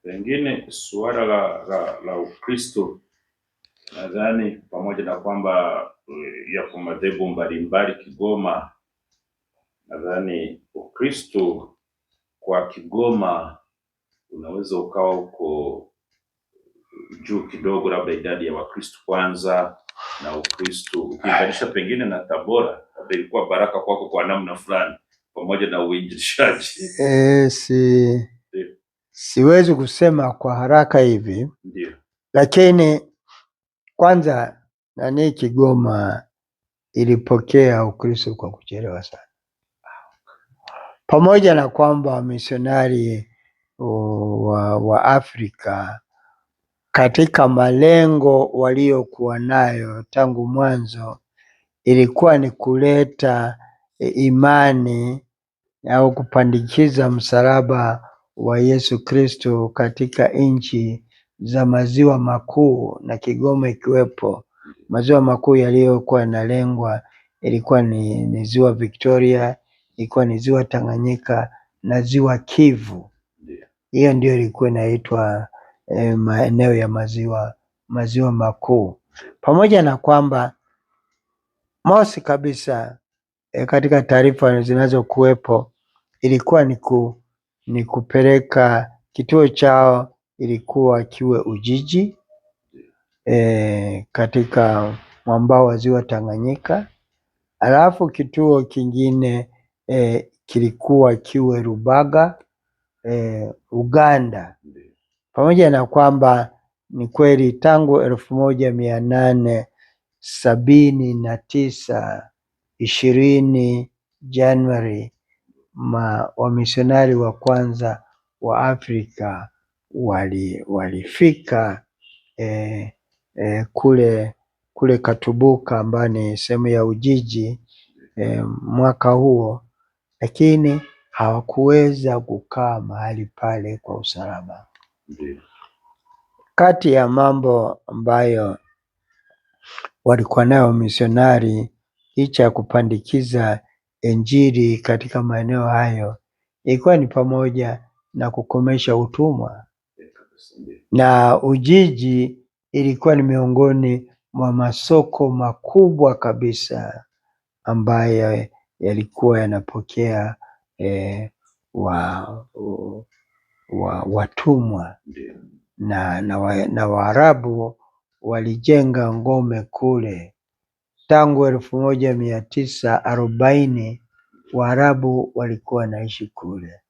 Pengine suala la Ukristo, nadhani pamoja na kwamba yapo madhehebu mbalimbali Kigoma, nadhani Ukristo kwa Kigoma unaweza ukawa uko juu kidogo, labda idadi ya Wakristo kwanza, na Ukristo ukilinganisha pengine na Tabora, labda ilikuwa baraka kwako kwa namna fulani pamoja na uinjilishaji. Siwezi kusema kwa haraka hivi. Ndio. Lakini kwanza Kigoma ilipokea Ukristo kwa kuchelewa sana, pamoja na kwamba wamisionari wa Afrika katika malengo waliokuwa nayo tangu mwanzo ilikuwa ni kuleta imani au kupandikiza msalaba wa Yesu Kristo katika nchi za maziwa makuu, na Kigoma ikiwepo. Maziwa makuu yaliyokuwa yanalengwa ilikuwa ni ziwa Victoria, ilikuwa ni ziwa Tanganyika na ziwa Kivu. Hiyo ndio ilikuwa inaitwa maeneo ya maziwa makuu. Pamoja na kwamba mosi kabisa katika taarifa zinazokuwepo ilikuwa ni kupeleka kituo chao, ilikuwa kiwe Ujiji katika mwambao wa ziwa Tanganyika. Alafu kituo kingine kilikuwa kiwe Rubaga Uganda. Pamoja na kwamba ni kweli tangu 1879 20 Januari wamisionari wa kwanza wa Afrika walifika kule Katubuka ambayo ni sehemu ya Ujiji mwaka huo, lakini hawakuweza kukaa mahali pale kwa usalama. Kati ya mambo ambayo walikuwa nayo wamisionari licha ya kupandikiza Injili katika maeneo hayo ilikuwa ni pamoja na kukomesha utumwa, na Ujiji ilikuwa ni miongoni mwa masoko makubwa kabisa ambayo yalikuwa yanapokea watumwa, na Waarabu walijenga ngome kule tangu 1940. Waarabu walikuwa wanaishi kule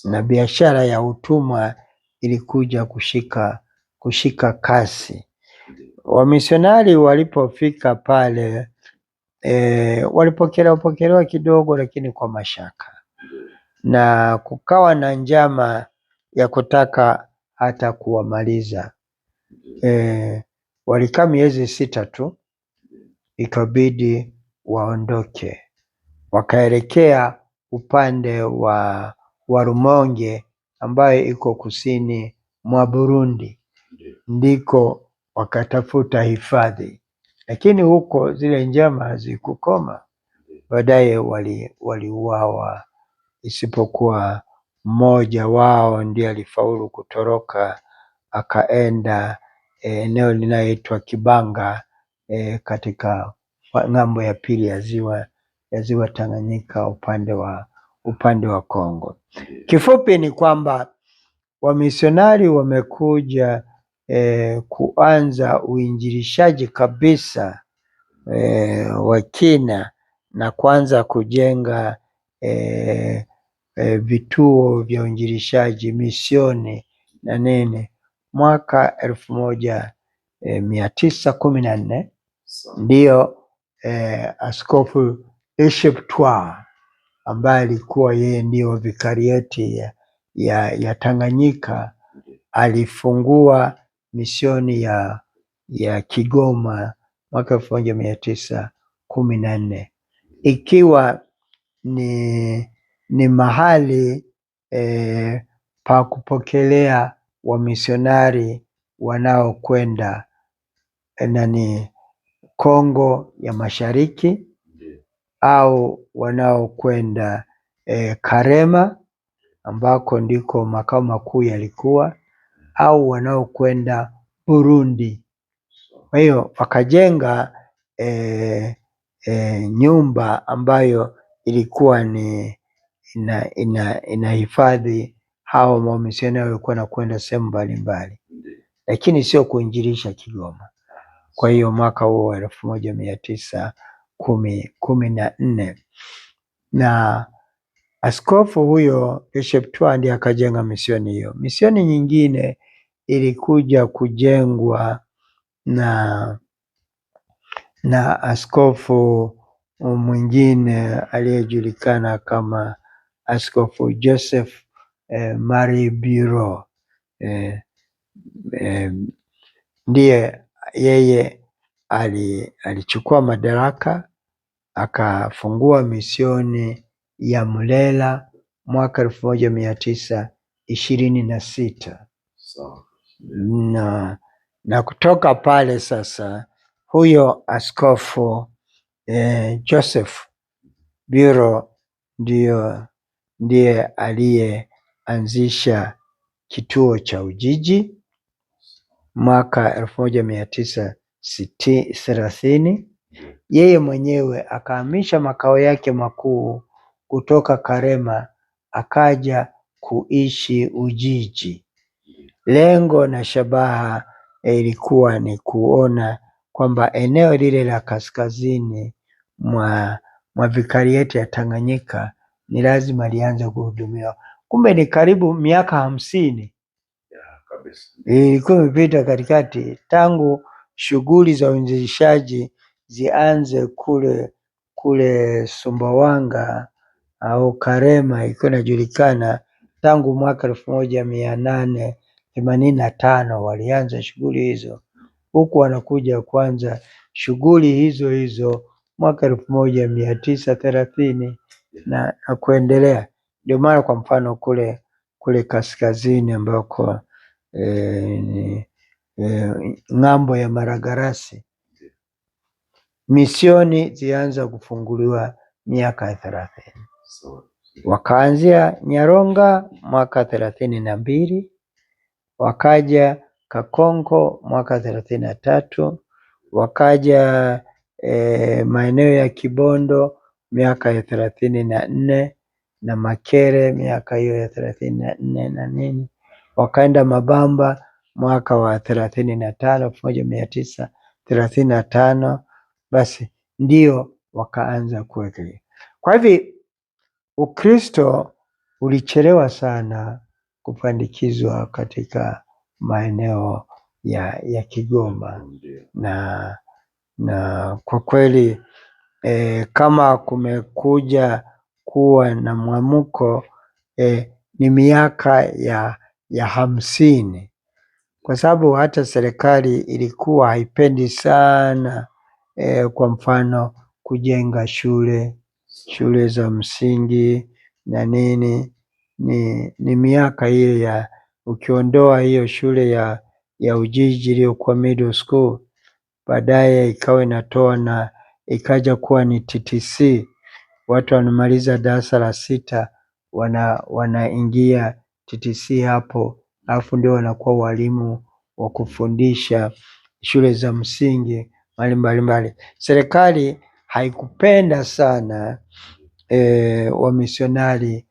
na biashara ya utumwa ilikuja kushika kasi. Wamisionari walipofika pale walipokelewa kidogo, lakini kwa mashaka, na kukawa na njama ya kutaka hata kuwamaliza. Walikaa miezi 6 tu, ikabidi waondoke, wakaelekea upande wa Rumonge ambayo iko kusini mwa Burundi, ndiko wakatafuta hifadhi, lakini huko zile njama hazikukoma. Baadaye waliuawa, isipokuwa mmoja wao ndiye alifaulu kutoroka akaenda eneo linaloitwa Kibanga katika ng'ambo ya pili ya ziwa Tanganyika upande wa Kongo. Kifupi ni kwamba wamisionari wamekuja kuanza uinjilishaji kabisa wa kina na kuanza kujenga vituo vya uinjilishaji, misioni na nini mwaka 1914. Ndiyo Askofu Esheptwa ambaye alikuwa yeye ndio vikarieti ya Tanganyika alifungua misioni ya Kigoma mwaka 1914, ikiwa ni mahali pa kupokelea wamisionari wanaokwenda Kongo ya Mashariki au wanaokwenda Karema ambako ndiko makao makuu yalikuwa, au wanaokwenda Burundi. Kwa hiyo wakajenga nyumba ambayo ilikuwa ni inahifadhi hao wamisionari walikuwa nakwenda sehemu mbalimbali, lakini sio kuinjilisha Kigoma. Kwa hiyo mwaka huo wa 1914 na askofu huyo Bishop Twaa ndiye akajenga misioni hiyo. Misioni nyingine ilikuja kujengwa na askofu mwingine aliyejulikana kama Askofu Joseph Marie Biro. Ndiye yeye alichukua madaraka akafungua misioni ya Mlela mwaka 1926 na kutoka pale sasa huyo askofu Joseph Biro ndiye aliyeanzisha kituo cha Ujiji mwaka 1930. Yeye mwenyewe akahamisha makao yake makuu kutoka Karema akaja kuishi Ujiji. Lengo na shabaha ilikuwa ni kuona kwamba eneo lile la kaskazini mwa vikarieti ya Tanganyika ni lazima lianze kuhudumiwa. Kumbe ni karibu miaka 50 ilikuwa imepita katikati tangu shughuli za uinjilishaji zianze kule Sumbawanga au Karema. Ilikuwa inajulikana tangu mwaka 1885 walianza shughuli hizo, huku wanakuja kwanza shughuli hizo mwaka 1930 na kuendelea. Ndio maana kwa mfano kule kaskazini ambako ng'ambo ya Maragarasi misioni zianza kufunguliwa miaka 30. Wakaanzia Nyaronga mwaka 32, wakaja Kakonko mwaka 33, wakaja maeneo ya Kibondo miaka ya 34 na Makere miaka hiyo ya 34 na nini, wakaenda Mabamba mwaka wa 35 1935. Basi ndio wakaanza kuweka. Kwa hivi Ukristo ulichelewa sana kupandikizwa katika maeneo ya Kigoma na kwa kweli kama kumekuja kuwa na mwamko ni miaka ya 50, kwa sababu hata serikali ilikuwa haipendi sana kwa mfano kujenga shule za msingi na nini. Ni miaka hiyo ya ukiondoa hiyo shule ya Ujiji iliyokuwa middle school, baadaye ikawa inatoa na ikaja kuwa ni TTC. Watu wanamaliza darasa la 6 wanaingia TTC hapo, alafu ndio wanakuwa walimu wa kufundisha shule za msingi mbalimbali. Serikali haikupenda sana wamisionari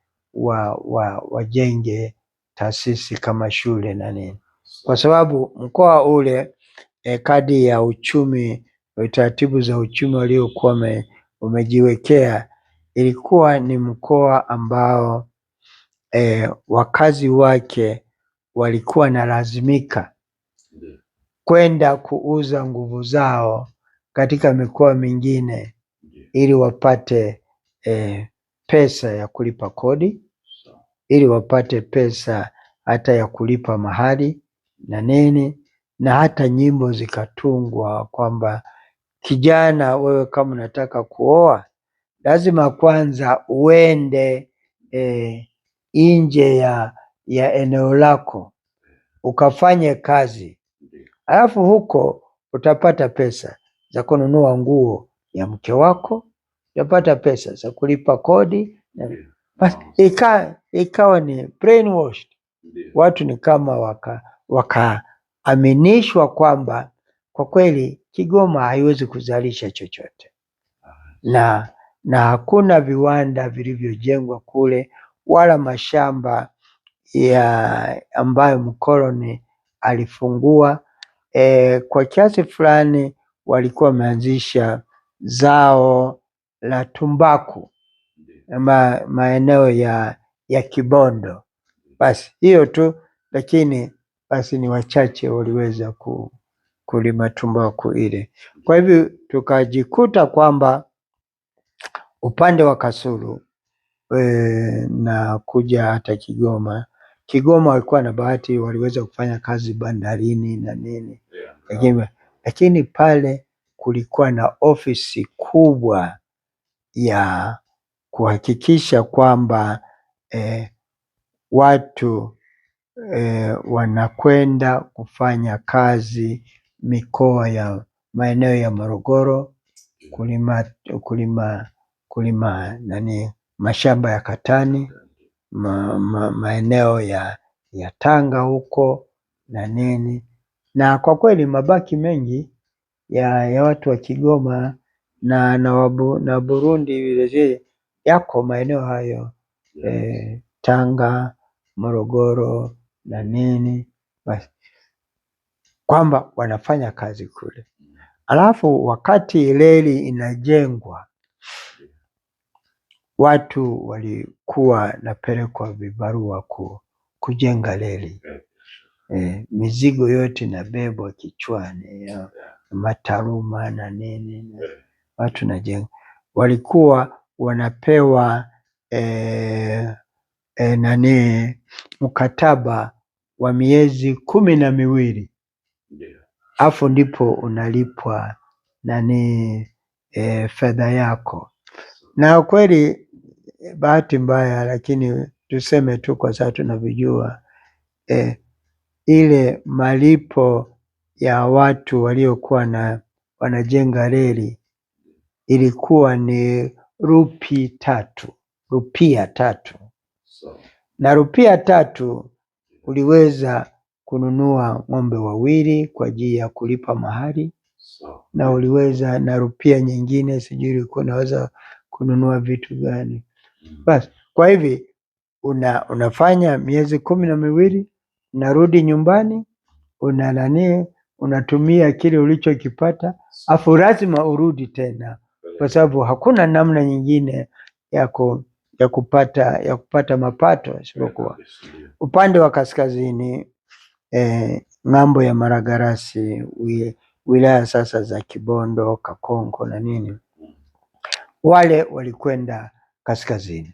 wajenge taasisi kama shule na nini, kwa sababu mkoa ule kadi ya uchumi, taratibu za uchumi waliokuwa umejiwekea, ilikuwa ni mkoa ambao wakazi wake walikuwa na lazimika kwenda kuuza nguvu zao katika mikoa mingine ili wapate pesa ya kulipa kodi, ili wapate pesa hata ya kulipa mahali na nini, na hata nyimbo zikatungwa kwamba kijana, wewe kama unataka kuoa lazima kwanza uende nje ya eneo lako ukafanye kazi, alafu huko utapata pesa za kununua nguo ya mke wako, utapata pesa za kulipa kodi. Basi ikawa ni brainwashed. Watu ni kama wakaaminishwa kwamba kwa kweli Kigoma haiwezi kuzalisha chochote, na hakuna viwanda vilivyojengwa kule wala mashamba ambayo mkoloni alifungua. Kwa kiasi fulani walikuwa wameanzisha zao la tumbaku maeneo ya Kibondo, basi hiyo tu, lakini basi ni wachache waliweza kulima tumbaku ile. Kwa hivyo tukajikuta kwamba upande wa Kasulu na kuja hata Kigoma walikuwa na bahati, waliweza kufanya kazi bandarini na nini, lakini pale kulikuwa na ofisi kubwa ya kuhakikisha kwamba watu wanakwenda kufanya kazi mikoa ya maeneo ya Morogoro, kulima mashamba ya katani, maeneo ya Tanga huko na nini, na kwa kweli mabaki mengi ya watu wa Kigoma na Burundi vilevile yako maeneo hayo, Tanga, Morogoro na nini, basi kwamba wanafanya kazi kule. Alafu wakati reli inajengwa, watu walikuwa napelekwa vibarua kujenga reli. Mizigo yote inabebwa kichwani, mataruma na nini, watu najenga. Walikuwa wanapewa mkataba wa miezi 12, afu ndipo unalipwa fedha yako. Na kweli bahati mbaya, lakini tuseme tu kwa sababu tunavijua, ile malipo ya watu waliokuwa wanajenga reli ilikuwa ni rupia 3, na rupia 3 uliweza kununua ng'ombe 2 kwa ajili ya kulipa mahari, na uliweza na rupia nyingine sijui ulikuwa unaweza kununua vitu gani. Basi kwa hivi unafanya miezi 12, unarudi nyumbani, unatumia kile ulichokipata, afu lazima urudi tena, kwa sababu hakuna namna nyingine ya kupata mapato isipokuwa upande wa kaskazini, ng'ambo ya Maragarasi, wilaya sasa za Kibondo, Kakonko na nini, wale walikwenda kaskazini,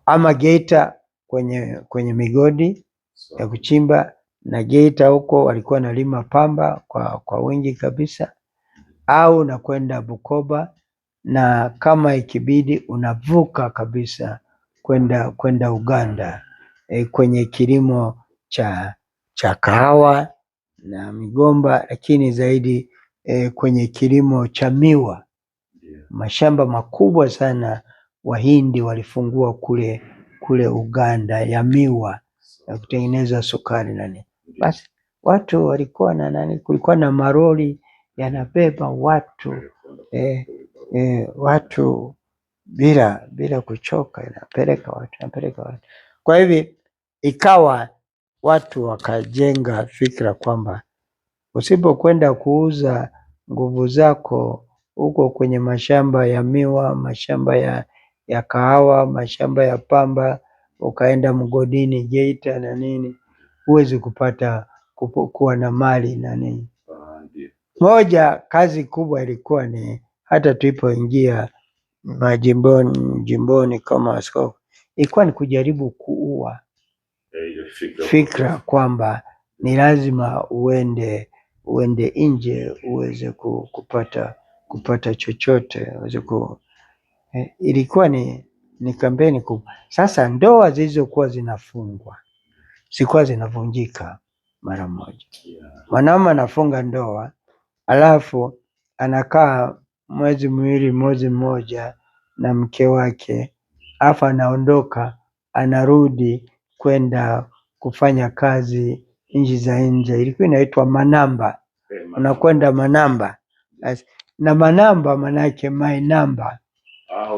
ama Geita kwenye migodi ya kuchimba, na Geita huko walikuwa nalima pamba kwa wingi kabisa, au nakwenda Bukoba, na kama ikibidi unavuka kabisa kwenda Uganda, kwenye kilimo cha kahawa na migomba, lakini zaidi kwenye kilimo cha miwa. Mashamba makubwa sana Wahindi walifungua kule Uganda ya miwa ya kutengeneza sukari nani. Basi watu walikuwa kulikuwa na maroli yanabeba watu watu bila kuchoka, inapeleka watu. Kwa hivi ikawa watu wakajenga fikra kwamba usipokwenda kuuza nguvu zako huko kwenye mashamba ya miwa, mashamba ya kahawa, mashamba ya pamba, ukaenda mgodini Geita na nini, huwezi kupata kuwa na mali na nini. Moja kazi kubwa ilikuwa ni hata tulipoingia jimboni kama askofu, ilikuwa ni kujaribu kuua fikra kwamba ni lazima uende nje uweze kupata chochote, ilikuwa ni kampeni kubwa. Sasa ndoa zilizokuwa zinafungwa zilikuwa zinavunjika mara moja. Mwanaume anafunga ndoa, alafu anakaa mwezi miwili, mwezi mmoja na mke wake, alafu anaondoka, anarudi kwenda kufanya kazi nchi za nje, ilikuwa inaitwa Manamba. Unakwenda Manamba na Manamba manake my number.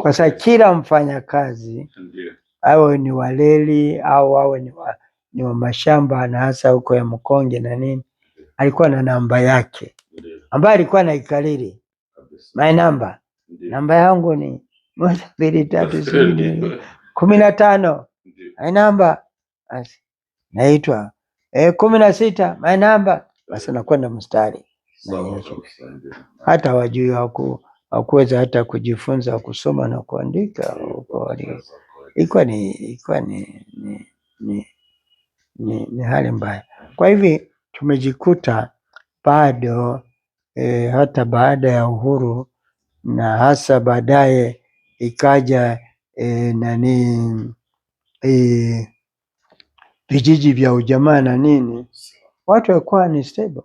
Kwa sababu kila mfanyakazi awe ni waleli au awe ni wa mashamba na hasa huko ya Mkonge na nini, alikuwa na namba yake ambayo alikuwa anaikariri. My number, namba yangu ni 1 2 3 4 15. My number naitwa 16. My number, basi nakwenda mstari. Hata wajui hawakuweza hata kujifunza kusoma na kuandika. Ilikuwa ni hali mbaya. Kwa hivi tumejikuta bado hata baada ya uhuru na hasa baadaye ikaja vijiji vya ujamaa na nini, watu walikuwa ni stable,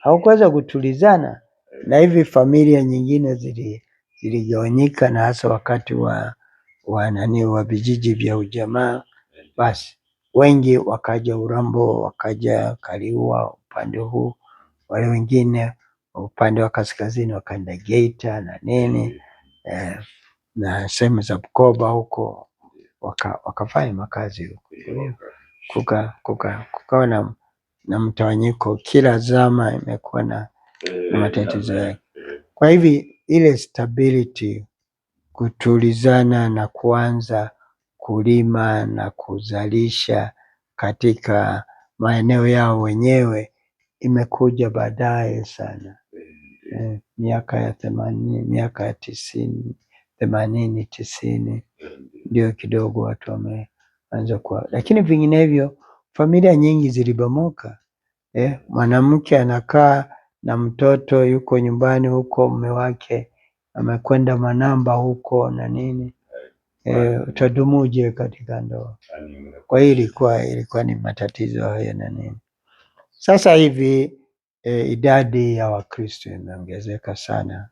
hawakuweza kutulizana, na hivi familia nyingine ziligawanyika, na hasa wakati wa vijiji vya ujamaa, basi wengi wakaja Urambo, wakaja Kaliua upande huu, wale wengine upande wa kaskazini wakaenda Geita na nini, na sehemu za Bukoba huko wakafanya makazi huko. Kukawa na mtawanyiko, kila zama imekuwa na matatizo yake. Kwa hivi ile stability, kutulizana na kuanza kulima na kuzalisha katika maeneo yao wenyewe imekuja baadaye sana, miaka ya 80, miaka ya 90, 80, 90 ndio kidogo watu wameanza kuwa, lakini vinginevyo familia nyingi zilibomoka. Mwanamke anakaa na mtoto yuko nyumbani huko, mume wake amekwenda Manamba huko na nini, utadumuje katika ndoa? Kwa hiyo ilikuwa ni matatizo hayo na nini. Sasa hivi idadi ya Wakristo imeongezeka sana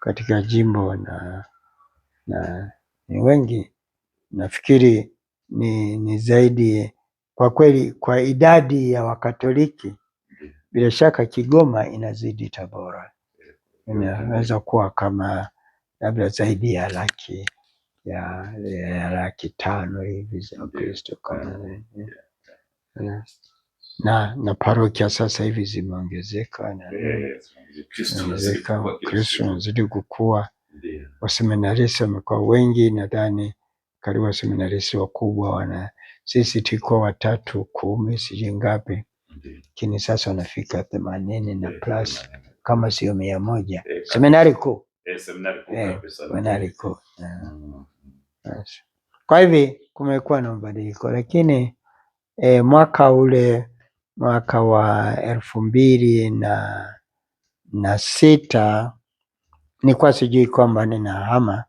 katika jimbo na ni wengi, nafikiri ni zaidi kwa kweli. Kwa idadi ya Wakatoliki bila shaka Kigoma inazidi Tabora, inaweza kuwa kama labda zaidi ya laki 5 hivi za Wakristo na parokia sasa hivi zimeongezeka na Wakristo wanazidi kukua. Waseminaristi wamekuwa wengi, nadhani karibu waseminaristi wakubwa sisi tulikuwa 3, 10 sijui ngapi, lakini sasa wanafika 80 na plus, kama sio 100. Seminari kuu, seminari kuu. Kwa hivi kumekuwa na mabadiliko, lakini mwaka wa 2006 nilikuwa sijui kwamba ninahama,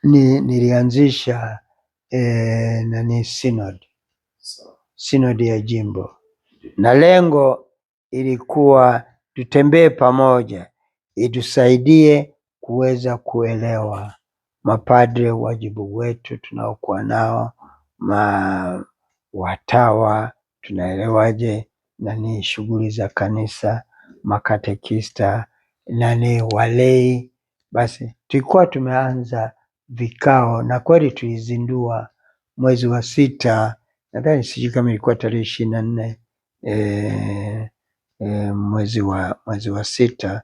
nilianzisha synod ya jimbo, na lengo ilikuwa tutembee pamoja, itusaidie kuweza kuelewa mapadre, wajibu wetu tunaokuwa nao, watawa tunaelewaje, nani shughuli za kanisa, makatekista, nani walei. Basi tulikuwa tumeanza vikao, na kweli tulizindua mwezi wa 6, nadhani sijui kama ilikuwa tarehe 24 mwezi wa 6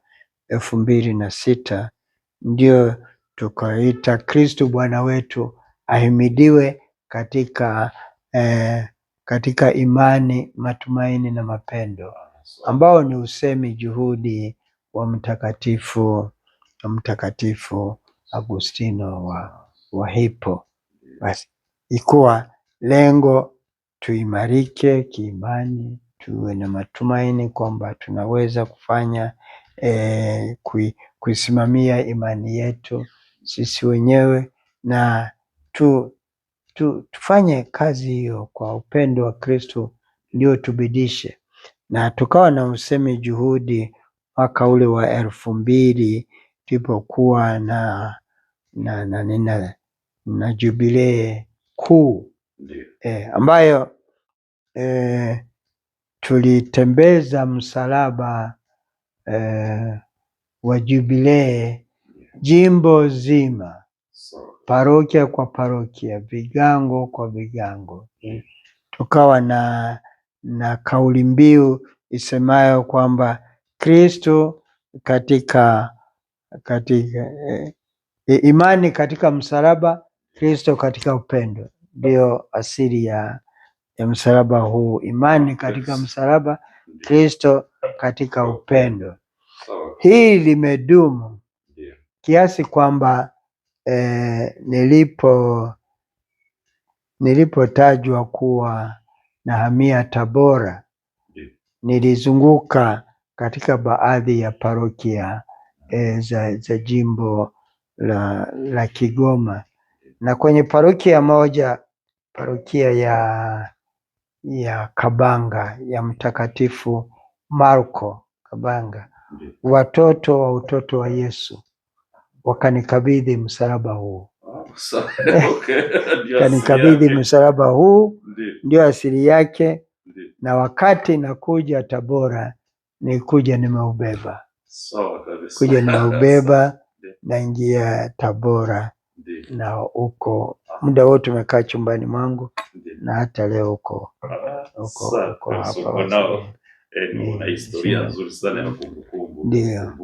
2006, ndio tukaita Kristo Bwana wetu ahimidiwe katika imani, matumaini na mapendo, ambao ni usemi juhudi wa Mtakatifu Agustino wa Hippo. Basi ikuwa lengo tuimarike kiimani, tuwe na matumaini kwamba tunaweza kufanya kuisimamia imani yetu sisi wenyewe, na tufanye kazi hiyo kwa upendo wa Kristo ndio tubidishe. Na tukawa na usemi juhudi mwaka ule wa 2000 tulipokuwa na jubilee kuu ambayo tulitembeza msalaba wa Jubilee jimbo zima, parokia kwa parokia, vigango kwa vigango. Tukawa na kauli mbiu isemayo kwamba Kristo katika imani katika msalaba, Kristo katika upendo. Ndio asili ya msalaba huu, imani katika msalaba, Kristo katika upendo. Hii limedumu kiasi kwamba nilipotajwa kuwa nahamia Tabora, nilizunguka katika baadhi ya parokia za jimbo la Kigoma, na kwenye parokia moja, parokia ya Kabanga ya Mtakatifu Marko Kabanga, watoto wa utoto wa Yesu wakanikabidhi msalaba huu. Kanikabidhi msalaba huu, ndio asili yake. Na wakati nakuja Tabora, nikuja nimeubeba. Kuja nimeubeba, naingia Tabora, na uko muda wote umekaa chumbani mwangu, na hata leo uko hapa. Una historia nzuri sana ya kumbukumbu. Ndio.